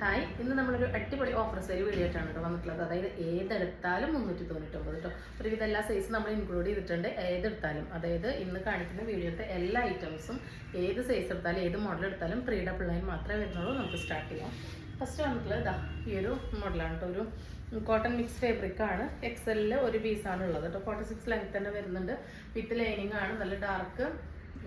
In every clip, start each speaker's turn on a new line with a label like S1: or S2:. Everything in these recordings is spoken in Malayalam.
S1: ഹായ്, ഇന്ന് നമ്മളൊരു അടിപൊളി ഓഫർ സെയിൽ വീഡിയോ ആയിട്ടാണ് കേട്ടോ വന്നിട്ടുള്ളത്. അതായത് ഏതെടുത്താലും 399 കേട്ടോ. ഒരുവിധം എല്ലാ സൈസും നമ്മൾ ഇൻക്ലൂഡ് ചെയ്തിട്ടുണ്ട്. ഏതെടുത്താലും, അതായത് ഇന്ന് കാണിക്കുന്ന വീഡിയോത്തെ എല്ലാ ഐറ്റംസും ഏത് സൈസ് എടുത്താലും ഏത് മോഡൽ എടുത്താലും 399 മാത്രമേ വരുന്നുള്ളൂ. നമുക്ക് സ്റ്റാർട്ട് ചെയ്യാം. ഫസ്റ്റ് വന്നിട്ടുള്ളത് ഇതാ ഈ ഒരു മോഡലാണ് കേട്ടോ. ഒരു കോട്ടൺ മിക്സ് ഫാബ്രിക് ആണ്. എക്സലിൽ ഒരു പീസാണ് ഉള്ളത് കേട്ടോ. 46 ലെങ്ത് തന്നെ വരുന്നുണ്ട്. വിത്ത് ലൈനിങ് ആണ്. നല്ല ഡാർക്ക്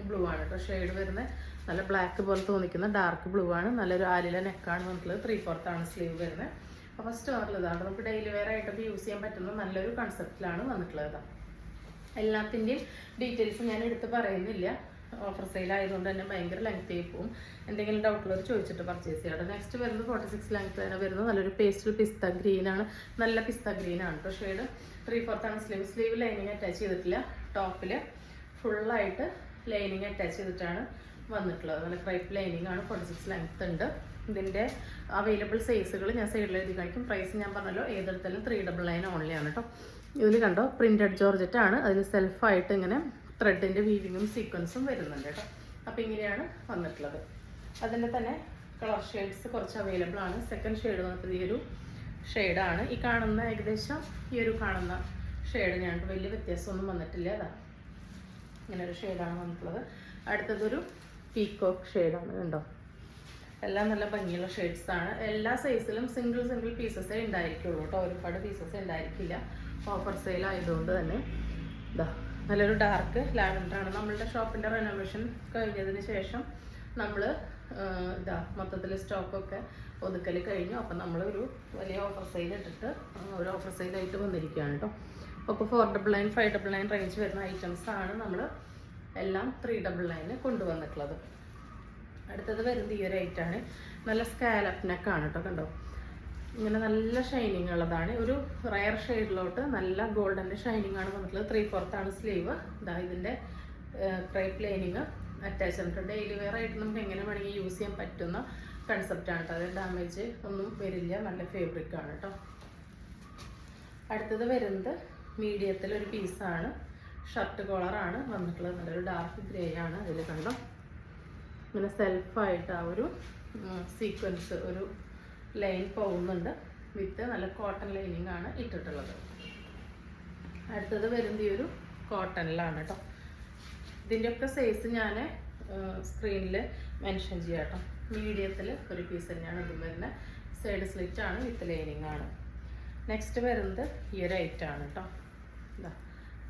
S1: ബ്ലൂ ആണ് കേട്ടോ ഷെയ്ഡ് വരുന്നത്. നല്ല ബ്ലാക്ക് പോലെ തോന്നിക്കുന്ന ഡാർക്ക് ബ്ലൂ ആണ്. നല്ലൊരു ആലില നെക്കാണ് വന്നിട്ടുള്ളത്. 3/4 ആണ് സ്ലീവ് വരുന്നത്. അപ്പോൾ ഫസ്റ്റ് വന്നിട്ടുള്ളതാണ് നമുക്ക് ഡെയിലി വെയർ ആയിട്ടൊക്കെ യൂസ് ചെയ്യാൻ പറ്റുന്ന നല്ലൊരു കൺസെപ്റ്റിലാണ് വന്നിട്ടുള്ളത്. എല്ലാത്തിൻ്റെയും ഡീറ്റെയിൽസ് ഞാൻ എടുത്ത് പറയുന്നില്ല. ഓഫർ സെയിൽ ആയതുകൊണ്ട് തന്നെ ഭയങ്കര ലെങ്ത് ആയി പോവും. എന്തെങ്കിലും ഡൗട്ടുള്ളവർ ചോദിച്ചിട്ട് പർച്ചേസ് ചെയ്യാം. നെക്സ്റ്റ് വരുന്നത് 46 ലെങ്ത് തന്നെ വരുന്നത്. നല്ലൊരു പേസ്റ്റൽ പിസ്ത ഗ്രീൻ ആണ്. നല്ല പിസ്ത ഗ്രീൻ ആണ് കേട്ടോ ഷെയ്ഡ്. 3/4 ആണ് സ്ലീവ്. സ്ലീവ് ലൈനിങ് അറ്റാച്ച് ചെയ്തിട്ടില്ല. ടോപ്പിൽ ഫുള്ളായിട്ട് ലൈനിങ് അറ്റാച്ച് ചെയ്തിട്ടാണ് വന്നിട്ടുള്ളത്. നല്ല ക്രൈപ്പ് ലൈനിങ് ആണ്. 46 ലെങ്ത് ഉണ്ട്. ഇതിൻ്റെ അവൈലബിൾ സൈസുകൾ ഞാൻ സൈഡിൽ എഴുതി കാണിക്കും. പ്രൈസ് ഞാൻ പറഞ്ഞല്ലോ ഏതെടുത്താലും 399 ഓൺലി ആണ് കേട്ടോ. ഇതിൽ കണ്ടോ പ്രിന്റഡ് ജോർജറ്റ് ആണ്. അതിൽ സെൽഫായിട്ട് ഇങ്ങനെ ത്രെഡിൻ്റെ വീവിങ്ങും സീക്വൻസും വരുന്നുണ്ട് കേട്ടോ. അപ്പോൾ ഇങ്ങനെയാണ് വന്നിട്ടുള്ളത്. അതിൻ്റെ തന്നെ കളർ ഷെയ്ഡ്സ് കുറച്ച് അവൈലബിൾ ആണ്. സെക്കൻഡ് ഷെയ്ഡ് വന്നിട്ട് ഈ ഒരു ഷെയ്ഡാണ്. ഈ കാണുന്ന ഏകദേശം ഈ ഒരു കാണുന്ന ഷെയ്ഡ് ഞാൻ വലിയ വ്യത്യാസമൊന്നും വന്നിട്ടില്ല. അതാണ് ഇങ്ങനെ ഒരു ഷെയ്ഡാണ് വന്നിട്ടുള്ളത്. അടുത്തതൊരു പീക്കോക്ക് ഷെയ്ഡാണ്. കണ്ടോ എല്ലാം നല്ല ഭംഗിയുള്ള ഷെയ്ഡ്സ് ആണ്. എല്ലാ സൈസിലും സിംഗിൾ പീസസേ ഉണ്ടായിരിക്കുള്ളൂ കേട്ടോ. ഒരുപാട് പീസസ് ഉണ്ടായിരിക്കില്ല. ഓഫർ സെയിൽ ആയതുകൊണ്ട് തന്നെ ഇതാ നല്ലൊരു ഡാർക്ക് ലാവൻഡർ ആണ്. നമ്മളുടെ ഷോപ്പിൻ്റെ റെനോവേഷൻ കഴിഞ്ഞതിന് ശേഷം നമ്മൾ ഇതാ മൊത്തത്തിൽ സ്റ്റോക്കൊക്കെ ഒതുക്കൽ കഴിഞ്ഞു. അപ്പം നമ്മളൊരു വലിയ ഓഫർ സെയിൽ ഇട്ടിട്ട് ഒരു ഓഫർ സെയിലായിട്ട് വന്നിരിക്കുകയാണ് കേട്ടോ. അപ്പോൾ 499 599 റേഞ്ച് വരുന്ന ഐറ്റംസ് ആണ് നമ്മൾ എല്ലാം 399 കൊണ്ടുവന്നിട്ടുള്ളത്. അടുത്തത് വരുന്നത് ഈ ഒരു ഐറ്റാണ്. നല്ല സ്കാലപ്പ് നെക്കാണ് കേട്ടോ. കണ്ടോ ഇങ്ങനെ നല്ല ഷൈനിങ് ഉള്ളതാണ്. ഒരു റയർ ഷെയ്ഡിലോട്ട് നല്ല ഗോൾഡൻ്റെ ഷൈനിങ് ആണ് വന്നിട്ടുള്ളത്. 3/4 ആണ് സ്ലീവ്. ഇതാ ഇതിൻ്റെ ക്രൈപ്പ് ലൈനിങ് അറ്റാച്ച് ചെയ്തിട്ടുണ്ട്. ഡെയിലി വെയർ ആയിട്ട് നമുക്ക് എങ്ങനെ വേണമെങ്കിൽ യൂസ് ചെയ്യാൻ പറ്റുന്ന കൺസെപ്റ്റാണ് കേട്ടോ. അത് ഡാമേജ് ഒന്നും വരില്ല. നല്ല ഫാബ്രിക് ആണ് കേട്ടോ. അടുത്തത് വരുന്നത് മീഡിയത്തിലൊരു പീസാണ്. ഷർട്ട് കോളറാണ് വന്നിട്ടുള്ളത്. നല്ലൊരു ഡാർക്ക് ഗ്രേ ആണ്. അതിൽ കണ്ടോ ഇങ്ങനെ സെൽഫായിട്ട് ആ ഒരു സീക്വൻസ് ഒരു ലൈൻ പോകുന്നുണ്ട്. വിത്ത് നല്ല കോട്ടൺ ലൈനിങ് ആണ് ഇട്ടിട്ടുള്ളത്. അടുത്തത് വരുന്നത് ഈ ഒരു കോട്ടണിലാണ് കേട്ടോ. ഇതിൻ്റെയൊക്കെ സൈസ് ഞാൻ സ്ക്രീനിൽ മെൻഷൻ ചെയ്യാം കേട്ടോ. മീഡിയത്തിൽ ഒരു പീസ് തന്നെയാണ് ഇതും വരുന്നത്. സൈഡ് സ്ലിറ്റ് ആണ്. വിത്ത് ലൈനിങ് ആണ്. നെക്സ്റ്റ് വരുന്നത് ഈ ഒരു ഐറ്റാണ് കേട്ടോ. ഇതാ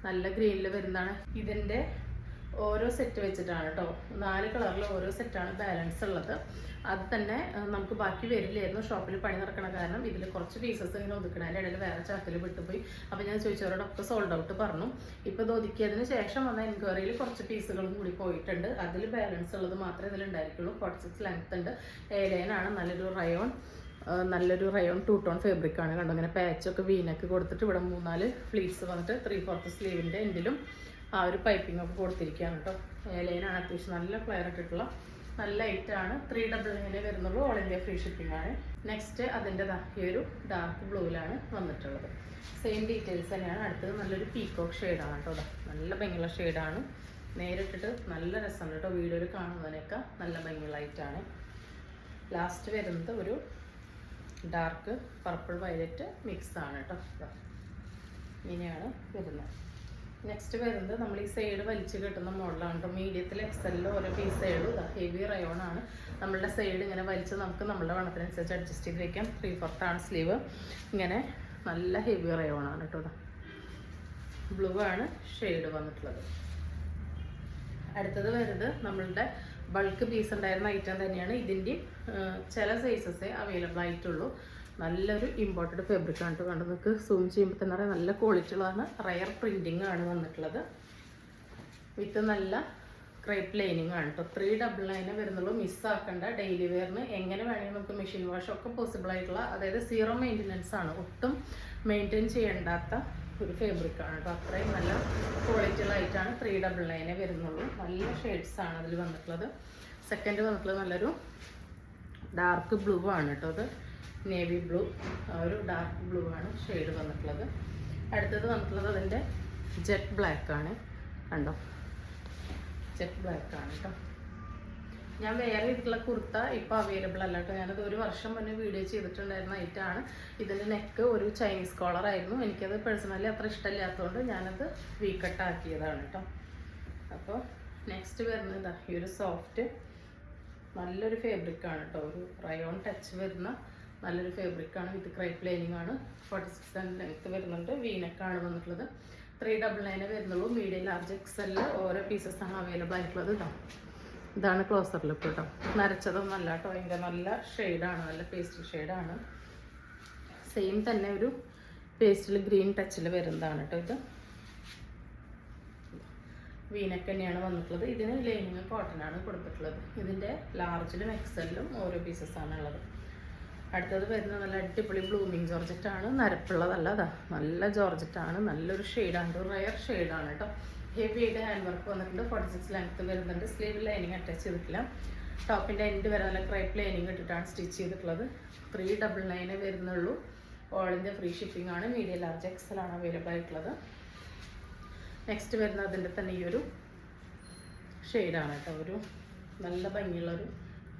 S1: നല്ല ഗ്രീനിൽ വരുന്നതാണ്. ഇതിൻ്റെ ഓരോ സെറ്റ് വെച്ചിട്ടാണ് കേട്ടോ. 4 കളറിൽ ഓരോ സെറ്റാണ് ബാലൻസ് ഉള്ളത്. അത് തന്നെ നമുക്ക് ബാക്കി വരില്ലായിരുന്നു. ഷോപ്പിൽ പണി നടക്കണ കാരണം ഇതിൽ കുറച്ച് പീസസ് ഇങ്ങനെ ഒതുക്കണതിൻ്റെ ഇടയിൽ വേറെ ചാക്കിൽ വിട്ടുപോയി. അപ്പോൾ ഞാൻ ചോദിച്ചവരോടൊക്കെ സോൾഡ് ഔട്ട് പറഞ്ഞു. ഇപ്പോൾ ഇത് ഒതുക്കിയതിന് ശേഷം വന്ന എൻക്വയറിയിൽ കുറച്ച് പീസുകളും കൂടി പോയിട്ടുണ്ട്. അതിൽ ബാലൻസ് ഉള്ളത് മാത്രമേ ഇതിലുണ്ടായിരിക്കുള്ളൂ. 46 ലെങ്ത് ഉണ്ട്. ഏലൈനാണ്. നല്ലൊരു റയോൺ 2 ടോൺ ഫാബ്രിക് ആണ്. കണ്ടോ ഇങ്ങനെ പാച്ചൊക്കെ വീനൊക്കെ കൊടുത്തിട്ട് ഇവിടെ 3-4 ഫ്ലീറ്റ്സ് വന്നിട്ട് 3/4 സ്ലീവിൻ്റെ എൻഡിലും ആ ഒരു പൈപ്പിംഗ് ഒക്കെ കൊടുത്തിരിക്കുകയാണ് കേട്ടോ. ലൈനാണ്. അത്യാവശ്യം നല്ല ഫ്ലെയർ ഇട്ടിട്ടുള്ള നല്ല ഐറ്റാണ്. 399 വരുന്നുള്ളൂ. ഓൾ ഇന്ത്യ ഫ്രീ ഷിപ്പിംഗ് ആണ്. നെക്സ്റ്റ് അതിൻ്റെ ഈ ഒരു ഡാർക്ക് ബ്ലൂവിലാണ് വന്നിട്ടുള്ളത്. സെയിം ഡീറ്റെയിൽസ് തന്നെയാണ്. അടുത്തത് നല്ലൊരു പീക്കോക്ക് ഷെയ്ഡാണ് കേട്ടോ. നല്ല ഭംഗിയുള്ള ഷെയ്ഡാണ്. നേരിട്ടിട്ട് നല്ല രസമുണ്ട് കേട്ടോ. വീഡിയോയിൽ കാണുന്നതിനൊക്കെ നല്ല ഭംഗിയുള്ള ഐറ്റാണ്. ലാസ്റ്റ് വരുന്നത് ഒരു ഡാർക്ക് പർപ്പിൾ വയലറ്റ് മിക്സ് ആണ് കേട്ടോ. ഇങ്ങനെയാണ് വരുന്നത്. നെക്സ്റ്റ് വരുന്നത് നമ്മൾ ഈ സൈഡ് വലിച്ച് കെട്ടുന്ന മോഡലാണ് കേട്ടോ. മീഡിയത്തിൽ എക്സലിൽ ഓരോ പീസ് സൈഡും ഇതാ ഹെവി റയോൺ ആണ്. നമ്മളുടെ സൈഡ് ഇങ്ങനെ വലിച്ച് നമുക്ക് നമ്മളുടെ വണ്ണത്തിനനുസരിച്ച് അഡ്ജസ്റ്റ് ചെയ്ത് വയ്ക്കാം. 3/4 ആണ് സ്ലീവ്. ഇങ്ങനെ നല്ല ഹെവി റയോൺ ആണ് കേട്ടോ. ബ്ലൂ ആണ് ഷെയ്ഡ് വന്നിട്ടുള്ളത്. അടുത്തത് വരുന്നത് നമ്മളുടെ ബൾക്ക് പീസ് ഉണ്ടായിരുന്ന ഐറ്റം തന്നെയാണ്. ഇതിൻ്റെയും ചില സൈസസേ അവൈലബിൾ ആയിട്ടുള്ളൂ. നല്ലൊരു ഇമ്പോർട്ടഡ് ഫാബ്രിക് ആണ് കേട്ടോ. കണ്ട് നിങ്ങൾക്ക് സൂം ചെയ്യുമ്പോൾ തന്നെ അറിയാം നല്ല ക്വാളിറ്റി ഉള്ളതാണ്. റയർ പ്രിൻറ്റിങ് ആണ് വന്നിട്ടുള്ളത്. വിത്ത് നല്ല ക്രൈപ്പ് ലൈനിങ് ആണ് കേട്ടോ. 399 വരുന്നുള്ളൂ. മിസ്സാക്കണ്ട. ഡെയിലി വെയറിന് എങ്ങനെ വേണമെങ്കിൽ നമുക്ക് മെഷീൻ വാഷ് ഒക്കെ പോസിബിൾ ആയിട്ടുള്ള, അതായത് 0 മെയിൻ്റനൻസ് ആണ്. ഒട്ടും മെയിൻറ്റെയിൻ ചെയ്യേണ്ടാത്ത ഒരു ഫാബ്രിക് ആണ് കേട്ടോ. അത്രയും നല്ല ക്വാളിറ്റി ആയിട്ടാണ് 399 വരുന്നുള്ളൂ. നല്ല ഷെയ്ഡ്സ് ആണ് അതിൽ വന്നിട്ടുള്ളത്. സെക്കൻഡ് വന്നിട്ടുള്ളത് നല്ലൊരു ഡാർക്ക് ബ്ലൂ ആണ് കേട്ടോ. അത് നേവി ബ്ലൂ, ഒരു ഡാർക്ക് ബ്ലൂ ആണ് ഷെയ്ഡ് വന്നിട്ടുള്ളത്. അടുത്തത് വന്നിട്ടുള്ളത് അതിൻ്റെ ജെറ്റ് ബ്ലാക്ക് ആണ്. കണ്ടോ ജെറ്റ് ബ്ലാക്ക് ആണ് കേട്ടോ. ഞാൻ വേറെ ഇതിലുള്ള കുർത്ത ഇപ്പോൾ അവൈലബിൾ അല്ല കേട്ടോ. ഞാനത് ഒരു വർഷം മുന്നേ വീഡിയോ ചെയ്തിട്ടുണ്ടായിരുന്ന ഐറ്റമാണ്. ഇതിൻ്റെ നെക്ക് ഒരു ചൈനീസ് കോളർ ആയിരുന്നു. എനിക്കത് പേഴ്സണലി അത്ര ഇഷ്ടമില്ലാത്തതുകൊണ്ട് ഞാനത് വീക്കട്ടാക്കിയതാണ് കേട്ടോ. അപ്പോൾ നെക്സ്റ്റ് വരുന്നത് ഇതാ ഈ ഒരു സോഫ്റ്റ് നല്ലൊരു ഫാബ്രിക്കാണ് കേട്ടോ. ഒരു റയോൺ ടച്ച് വരുന്ന നല്ലൊരു ഫാബ്രിക്കാണ്. വിത്ത് ക്രൈപ്പ് ലൈനിങ് ആണ്. 46 ലെങ്ത്ത് വരുന്നുണ്ട്. വീനെക്കാണ് വന്നിട്ടുള്ളത്. 399 വരുന്നുള്ളൂ. മീഡിയം ലാർജ് XL ഓരോ പീസസ് ആണ് അവൈലബിൾ ആയിട്ടുള്ളത് കേട്ടോ. ഇതാണ് ക്ലോസർ ലുക്ക് കേട്ടോ. നരച്ചതൊന്നും അല്ല കേട്ടോ. ഭയങ്കര നല്ല ഷെയ്ഡാണ്, നല്ല പേസ്റ്റൽ ഷെയ്ഡാണ്. സെയിം തന്നെ ഒരു പേസ്റ്റിൽ ഗ്രീൻ ടച്ചിൽ വരുന്നതാണ് കേട്ടോ. ഇത് വീനക്ക് തന്നെയാണ് വന്നിട്ടുള്ളത്. ഇതിന് ലൈനിങ് കോട്ടനാണ് കൊടുത്തിട്ടുള്ളത്. ഇതിൻ്റെ ലാർജിലും XLലും ഓരോ പീസസ് ആണ് ഉള്ളത്. അടുത്തത് വരുന്നത് നല്ല അടിപൊളി ബ്ലൂമിങ് ജോർജറ്റാണ്. നരപ്പുള്ളതല്ല, അതാ നല്ല ജോർജറ്റാണ്. നല്ലൊരു ഷെയ്ഡാണ്, ഒരു റയർ ഷെയ്ഡാണ് കേട്ടോ. ഹെവി ആയിട്ട് ഹാൻഡ് വർക്ക് വന്നിട്ടുണ്ട്. 46 ലെങ്ത്ത് വരുന്നുണ്ട്. സ്ലീവ് ലൈനിങ് അറ്റാച്ച് ചെയ്തിട്ടില്ല. ടോപ്പിൻ്റെ എൻഡ് വരെ നല്ല ക്രൈപ്പ് ലൈനിങ് ഇട്ടിട്ടാണ് സ്റ്റിച്ച് ചെയ്തിട്ടുള്ളത്. 399 വരുന്നുള്ളൂ. ഓൾ ഇന്ത്യ ഫ്രീ ഷിപ്പിംഗ് ആണ്. മീഡിയം ലാർജ് XL ആണ് അവൈലബിൾ ആയിട്ടുള്ളത്. നെക്സ്റ്റ് വരുന്നത് അതിൻ്റെ തന്നെ ഈ ഒരു ഷെയ്ഡാണ് കേട്ടോ. ഒരു നല്ല ഭംഗിയുള്ളൊരു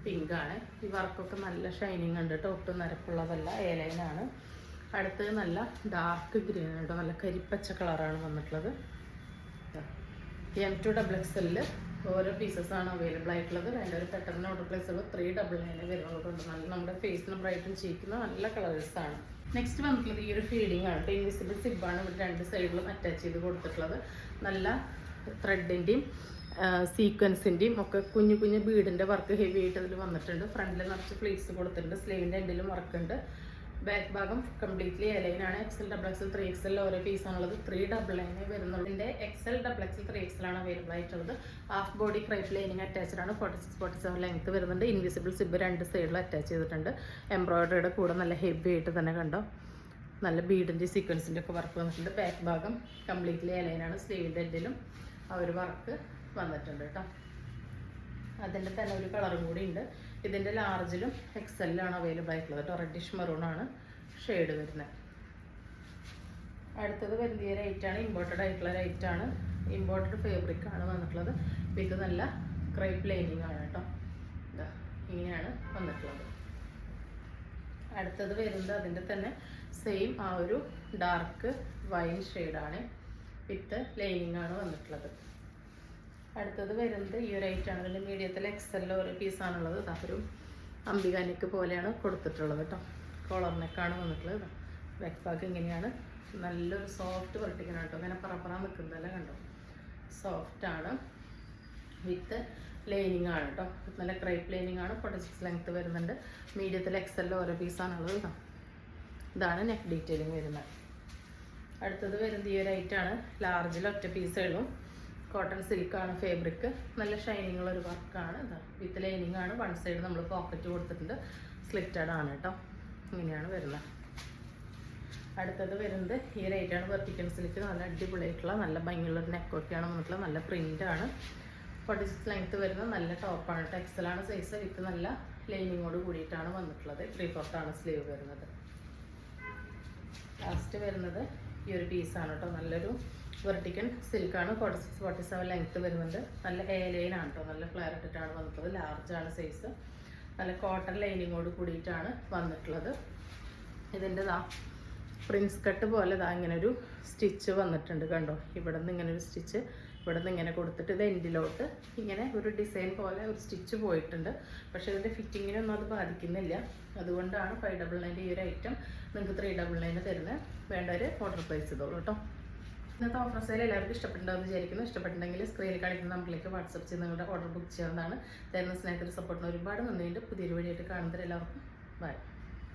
S1: പിങ്കാണ്. ഈ വർക്കൊക്കെ നല്ല ഷൈനിങ് ഉണ്ട് കേട്ടോ. ഒട്ടും നരപ്പുള്ളതല്ല, ഏലൈനാണ്. അടുത്തത് നല്ല ഡാർക്ക് ഗ്രീൻ കേട്ടോ. നല്ല കരിപ്പച്ച കളറാണ് വന്നിട്ടുള്ളത്. M2XXL ഓരോ പീസസാണ് അവൈലബിൾ ആയിട്ടുള്ളത്. വേണ്ടൊരു പെട്ടെന്ന് ഓർഡർ പ്ലേസ് ഉള്ളത്. 399 വരുന്നുണ്ട്. നല്ല നമ്മുടെ ഫേസിന് ബ്രൈറ്റും ചെയ്യിക്കുന്ന നല്ല കളേഴ്സാണ്. നെക്സ്റ്റ് വന്നിട്ടുള്ളത് ഈ ഒരു ഫീഡിങ് ആണ്. ഇൻവിസിബിൾ സിബാണ് ഇവിടെ രണ്ട് സൈഡിലും അറ്റാച്ച് ചെയ്ത് കൊടുത്തിട്ടുള്ളത്. നല്ല ത്രെഡിൻ്റെയും സീക്വൻസിൻ്റെയും ഒക്കെ കുഞ്ഞു കുഞ്ഞു ബീഡിൻ്റെ വർക്ക് ഹെവി ആയിട്ട് ഇതിൽ വന്നിട്ടുണ്ട്. ഫ്രണ്ടിൽ നിറച്ച് പ്ലീറ്റ്സ് കൊടുത്തിട്ടുണ്ട്. സ്ലീവിൻ്റെ എൻഡിലും വർക്കുണ്ട്. ബാക്ക് ഭാഗം കംപ്ലീറ്റ്ലി എലൈനാണ്. XL, XXL, 3XL ഓരോ പീസാണുള്ളത്. 399 വരുന്നുള്ളൂ. ഇതിൻ്റെ XL, XXL, 3XL ആണ് അവൈലബിൾ ആയിട്ടുള്ളത്. Half body crepe lining attached ആണ്. 46, 47 ലെങ്ത്ത് വരുന്നുണ്ട്. ഇൻവിസിബിൾ സിബ് രണ്ട് സൈഡിലും അറ്റാച്ച് ചെയ്തിട്ടുണ്ട്. എംബ്രോയിഡറിയുടെ കൂടെ നല്ല ഹെവി ആയിട്ട് തന്നെ കണ്ടോ. നല്ല ബീഡിൻ്റെ സീക്വൻസിൻ്റെ ഒക്കെ വർക്ക് വന്നിട്ടുണ്ട്. ബാക്ക് ഭാഗം കംപ്ലീറ്റ്ലി എലൈനാണ്. സ്ലീവിൻ്റെ എൻഡിലും ആ ഒരു വർക്ക് വന്നിട്ടുണ്ട് കേട്ടോ. അതിൻ്റെ തന്നെ ഒരു കളറും കൂടി ഉണ്ട്. ഇതിൻ്റെ ലാർജിലും XLലാണ് അവൈലബിൾ ആയിട്ടുള്ളത് കേട്ടോ. റെഡിഷ് മെറൂൺ ആണ് ഷെയ്ഡ് വരുന്നത്. അടുത്തത് വലിയ റേറ്റാണ്. ഇമ്പോർട്ടഡ് ആയിട്ടുള്ള റേറ്റാണ്. ഇമ്പോർട്ടഡ് ഫാബ്രിക് ആണ് വന്നിട്ടുള്ളത്. ഇത് നല്ല ക്രൈപ്പ് ലൈനിങ് ആണ് കേട്ടോ. ഇതാ ഇങ്ങനെയാണ് വന്നിട്ടുള്ളത്. അടുത്തത് വരുന്നത് അതിൻ്റെ തന്നെ സെയിം ആ ഒരു ഡാർക്ക് വൈൻ ഷെയ്ഡാണ്. വിത്ത് ലൈനിങ് ആണ് വന്നിട്ടുള്ളത്. അടുത്തത് വരുന്നത് ഈ ഒരു ഐറ്റാണ്. അതിൻ്റെ മീഡിയത്തിൽ XL ഒരു പീസാണുള്ളത്. ഒരു അംബികാനിക്ക് പോലെയാണ് കൊടുത്തിട്ടുള്ളത് കേട്ടോ. കോളർ നെക്കാണ് വന്നിട്ടുള്ളത്. ബാക്ക് പാക്ക് ഇങ്ങനെയാണ്. നല്ലൊരു സോഫ്റ്റ് വെർട്ടിക്കലാണ് കേട്ടോ. അങ്ങനെ പറപ്പറ നിൽക്കുന്നതല്ല കണ്ടോ. സോഫ്റ്റാണ്. വിത്ത് ലൈനിങ് ആണ് കേട്ടോ. നല്ല ക്രൈപ്പ് ലൈനിങ് ആണ്. 46 ലെങ്ത്ത് വരുന്നുണ്ട്. മീഡിയത്തിൽ XL ഓരോ പീസാണുള്ളത് കേട്ടോ. ഇതാണ് നെക്ക് ഡീറ്റെയിലിംഗ് വരുന്നത്. അടുത്തത് വരുന്നത് ഈ ഒരു ഐറ്റാണ്. ലാർജിൽ ഒറ്റ പീസേ ഉള്ളൂ. കോട്ടൺ സിൽക്കാണ് ഫാബ്രിക്. നല്ല ഷൈനിങ് ഉള്ള ഒരു വർക്കാണ്. ഇതാ വിത്ത് ലൈനിങ് ആണ്. വൺ സൈഡ് നമ്മൾ പോക്കറ്റ് കൊടുത്തിട്ടുണ്ട്. സ്ലിറ്റഡ് ആണ് കേട്ടോ. ഇങ്ങനെയാണ് വരുന്നത്. അടുത്തത് വരുന്നത് ഈ റേറ്റാണ്. വെർട്ടിക്കൽ സിൽക്ക് നല്ല അടിപൊളിയായിട്ടുള്ള നല്ല ഭംഗിയുള്ളൊരു നെക്കൊക്കെയാണ് വന്നിട്ടുള്ളത്. നല്ല പ്രിൻ്റാണ്. 46 ലെങ്ത്ത് വരുന്ന നല്ല ടോപ്പാണ്. XL ആണ് സൈസ്. വിത്ത് നല്ല ലൈനിങ്ങോട് കൂടിയിട്ടാണ് വന്നിട്ടുള്ളത്. 3/4 ആണ് സ്ലീവ് വരുന്നത്. ലാസ്റ്റ് വരുന്നത് ഈ ഒരു പീസാണ് കേട്ടോ. നല്ലൊരു വെർട്ടിക്കൽ സിൽക്കാണ്. 46, 47 ലെങ്ത്ത് വരുന്നുണ്ട്. നല്ല ലൈനാണ് കേട്ടോ. നല്ല ഫ്ലെയർ ഇട്ടിട്ടാണ് വന്നിട്ടുള്ളത്. ലാർജാണ് സൈസ്. നല്ല കോട്ടൺ ലൈനിങ്ങോട് കൂടിയിട്ടാണ് വന്നിട്ടുള്ളത്. ഇതിൻ്റെ പ്രിൻസ് കട്ട് പോലെ ഇങ്ങനെ ഒരു സ്റ്റിച്ച് വന്നിട്ടുണ്ട് കണ്ടോ. ഇവിടെ നിന്ന് ഇങ്ങനെ ഒരു സ്റ്റിച്ച് ഇവിടെ നിന്ന് ഇങ്ങനെ കൊടുത്തിട്ട് ഇത് എൻഡിലോട്ട് ഇങ്ങനെ ഒരു ഡിസൈൻ പോലെ ഒരു സ്റ്റിച്ച് പോയിട്ടുണ്ട്. പക്ഷേ ഇതിൻ്റെ ഫിറ്റിങ്ങിനൊന്നും അത് ബാധിക്കുന്നില്ല. അതുകൊണ്ടാണ് 599 ഈ ഒരു ഐറ്റം നിങ്ങൾക്ക് 399 തരുന്നത്. വേണ്ടവർ ഓർഡർ പ്ലേസ് ചെയ്തോളൂ കേട്ടോ. ഇന്നത്തെ ഓഫർ സെയിൽ എല്ലാവർക്കും ഇഷ്ടപ്പെട്ടുണ്ടാവുമെന്ന് വിചാരിക്കുന്നു. ഇഷ്ടപ്പെട്ടുണ്ടെങ്കിൽ സ്ക്രീനിൽ കാണിക്കുന്ന നമ്പറിലേക്ക് വാട്സപ്പ് ചെയ്ത് നിങ്ങളുടെ ഓർഡർ ബുക്ക് ചെയ്യാവുന്നതാണ്. തരുന്ന സ്നേഹത്തിന് സപ്പോർട്ടിന് ഒരുപാട് നന്ദിയുണ്ട്. പുതിയൊരു വീഡിയോ ആയിട്ട് കാണുന്നവരെല്ലാവർക്കും ബൈ.